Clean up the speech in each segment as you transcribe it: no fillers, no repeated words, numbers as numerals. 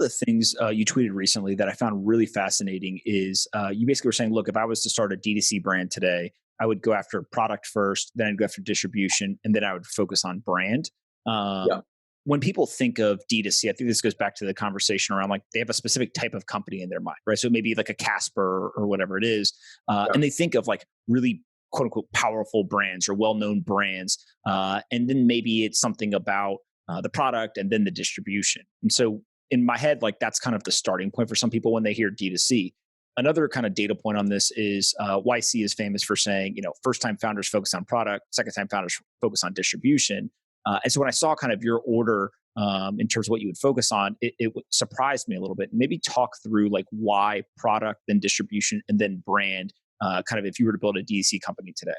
the things you tweeted recently that I found really fascinating is you basically were saying, look, if I was to start a D2C brand today, I would go after product first, then I'd go after distribution, and then I would focus on brand. Yeah. When people think of D2C, I think this goes back to the conversation around like they have a specific type of company in their mind, right? So maybe like a Casper or whatever it is. And they think of like really quote unquote powerful brands or well-known brands. And then maybe it's something about the product and then the distribution. And so in my head, like that's kind of the starting point for some people when they hear D2C. Another kind of data point on this is YC is famous for saying, first time founders focus on product, second time founders focus on distribution. And so when I saw kind of your order in terms of what you would focus on, it surprised me a little bit. Maybe talk through like why product, then distribution, and then brand, kind of if you were to build a D2C company today.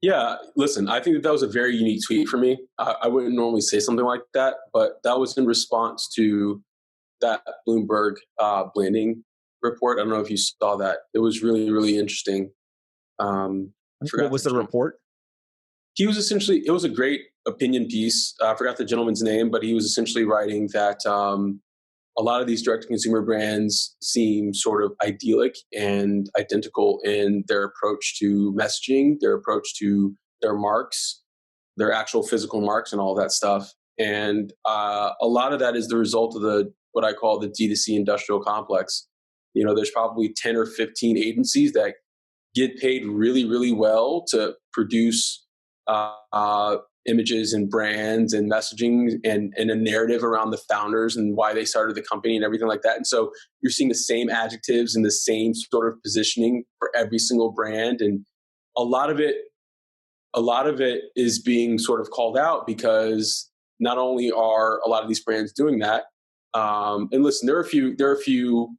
Yeah, listen, I think that was a very unique tweet for me. I wouldn't normally say something like that, but that was in response to that Bloomberg blending report. I don't know if you saw that. It was really, really interesting. What was the report? He was essentially, it was a great opinion piece. I forgot the gentleman's name, but he was essentially writing that a lot of these direct-to-consumer brands seem sort of idyllic and identical in their approach to messaging, their approach to their marks, their actual physical marks and all that stuff. And a lot of that is the result of what I call the D2C industrial complex. There's probably 10 or 15 agencies that get paid really, really well to produce images and brands and messaging and a narrative around the founders and why they started the company and everything like that. And so you're seeing the same adjectives and the same sort of positioning for every single brand. And a lot of it is being sort of called out because not only are a lot of these brands doing that, and listen, there are a few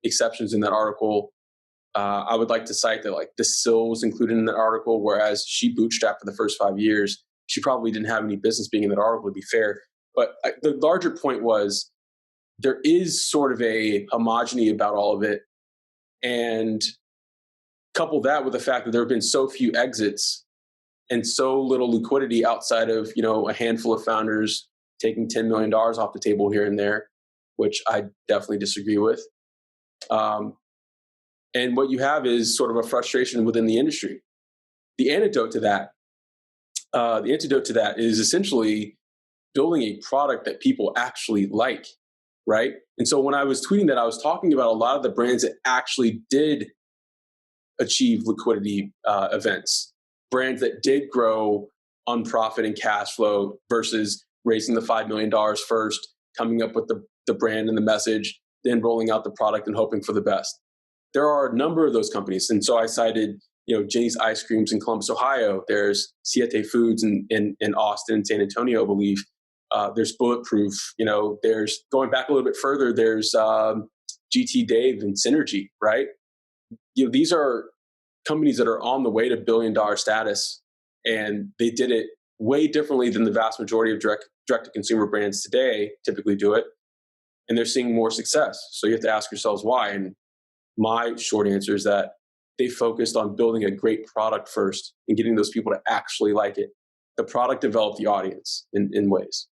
exceptions in that article. I would like to cite that like Sil was included in that article, whereas she bootstrapped for the first 5 years. She probably didn't have any business being in that article, to be fair. But the larger point was there is sort of a homogeny about all of it. And couple that with the fact that there have been so few exits and so little liquidity outside of, a handful of founders taking $10 million off the table here and there, which I definitely disagree with. And what you have is sort of a frustration within the industry. The antidote to that is essentially building a product that people actually like, right? And so when I was tweeting that, I was talking about a lot of the brands that actually did achieve liquidity events, brands that did grow on profit and cash flow versus raising the $5 million first, coming up with the brand and the message, then rolling out the product and hoping for the best. There are a number of those companies. And so I cited, Jenny's Ice Creams in Columbus, Ohio. There's Siete Foods in Austin, San Antonio, I believe. There's Bulletproof. There's going back a little bit further. There's GT Dave and Synergy, right? These are companies that are on the way to billion-dollar status, and they did it way differently than the vast majority of direct-to-consumer brands today typically do it, and they're seeing more success. So you have to ask yourselves why. And my short answer is that they focused on building a great product first and getting those people to actually like it. The product developed the audience in ways.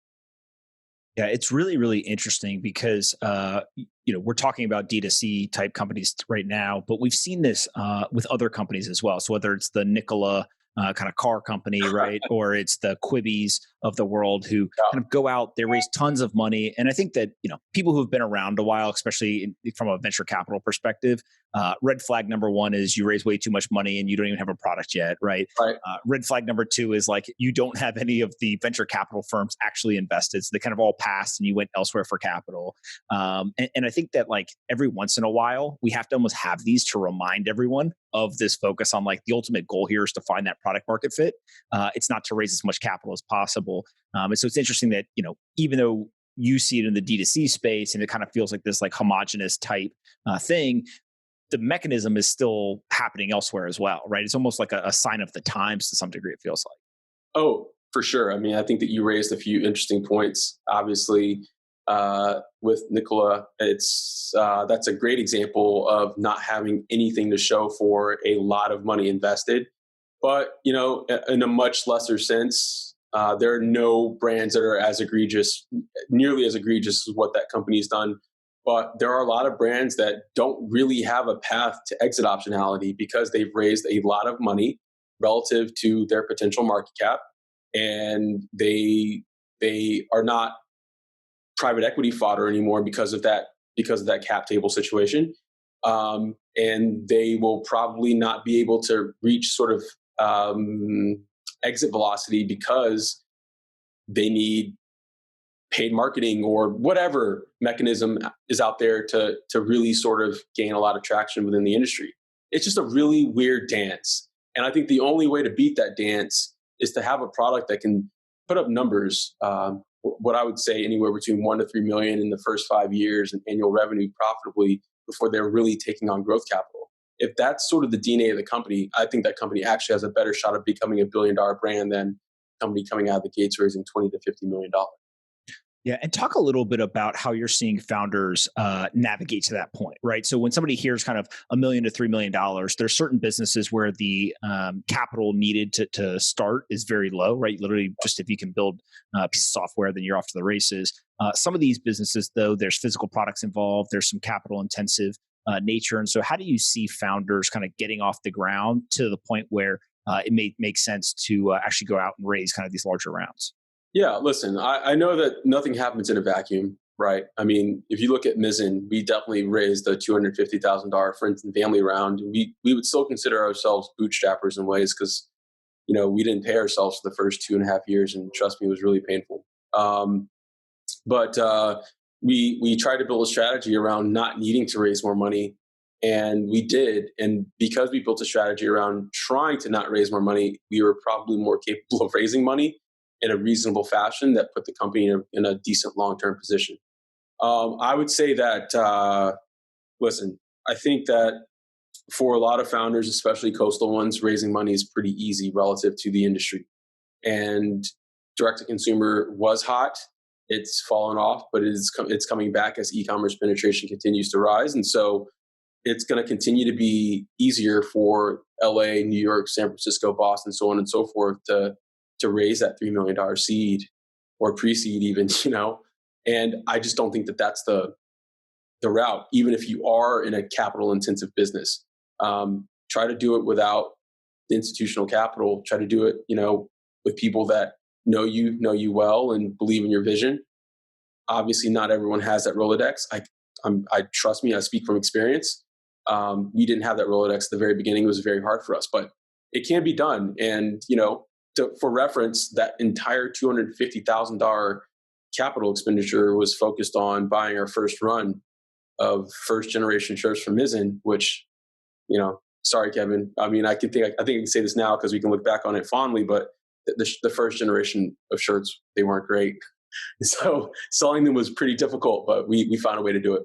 Yeah, it's really, really interesting because, we're talking about D2C type companies right now, but we've seen this with other companies as well. So whether it's the Nikola kind of car company, right? Or it's the Quibbies of the world who kind of go out, they raise tons of money. And I think that, people who have been around a while, especially from a venture capital perspective, red flag number one is you raise way too much money and you don't even have a product yet, right? Red flag number two is like you don't have any of the venture capital firms actually invested. So they kind of all passed and you went elsewhere for capital. And I think that like every once in a while, we have to almost have these to remind everyone of this focus on like the ultimate goal here is to find that product market fit. It's not to raise as much capital as possible. And so it's interesting that, even though you see it in the D2C space and it kind of feels like this like homogenous type thing, the mechanism is still happening elsewhere as well, right? It's almost like a sign of the times to some degree, it feels like. Oh, for sure. I mean, I think that you raised a few interesting points. Obviously, with Nikola, that's a great example of not having anything to show for a lot of money invested. But, in a much lesser sense, There are no brands that are as egregious, nearly as egregious as what that company's done. But there are a lot of brands that don't really have a path to exit optionality because they've raised a lot of money relative to their potential market cap, and they are not private equity fodder anymore because of that cap table situation. And they will probably not be able to reach sort of exit velocity because they need paid marketing or whatever mechanism is out there to really sort of gain a lot of traction within the industry. It's just a really weird dance. And I think the only way to beat that dance is to have a product that can put up numbers, what I would say anywhere between 1 to 3 million in the first 5 years in annual revenue profitably before they're really taking on growth capital. If that's sort of the DNA of the company, I think that company actually has a better shot of becoming $1 billion brand than a company coming out of the gates raising $20 to $50 million. Yeah, and talk a little bit about how you're seeing founders navigate to that point, right? So when somebody hears kind of $1 million to $3 million, there's certain businesses where the capital needed to start is very low, right? Literally, just if you can build a piece of software, then you're off to the races. Some of these businesses, though, there's physical products involved. There's some capital intensive nature, and so how do you see founders kind of getting off the ground to the point where it may make sense to actually go out and raise kind of these larger rounds? Yeah, listen, I know that nothing happens in a vacuum, right? I mean, if you look at Mizzen, we definitely raised a $250,000 friends and family round. We would still consider ourselves bootstrappers in ways because, we didn't pay ourselves for the first 2.5 years, and trust me, it was really painful. But we tried to build a strategy around not needing to raise more money, and we did. And because we built a strategy around trying to not raise more money, we were probably more capable of raising money in a reasonable fashion that put the company in a decent long-term position. I would say that, listen, I think that for a lot of founders, especially coastal ones, raising money is pretty easy relative to the industry. And direct-to-consumer was hot. It's fallen off, but it's coming back as e-commerce penetration continues to rise. And so it's going to continue to be easier for LA, New York, San Francisco, Boston, so on and so forth to raise that $3 million seed or pre-seed even, and I just don't think that that's the route. Even if you are in a capital intensive business, try to do it without the institutional capital, try to do it, with people that know you well and believe in your vision. Obviously not everyone has that Rolodex. I trust me, I speak from experience. We didn't have that Rolodex at the very beginning. It was very hard for us, but it can be done. And, for reference, that entire $250,000 capital expenditure was focused on buying our first run of first generation shirts from Mizzen, which, sorry, Kevin. I mean, I think I can say this now because we can look back on it fondly, but the first generation of shirts, they weren't great. So selling them was pretty difficult, but we found a way to do it.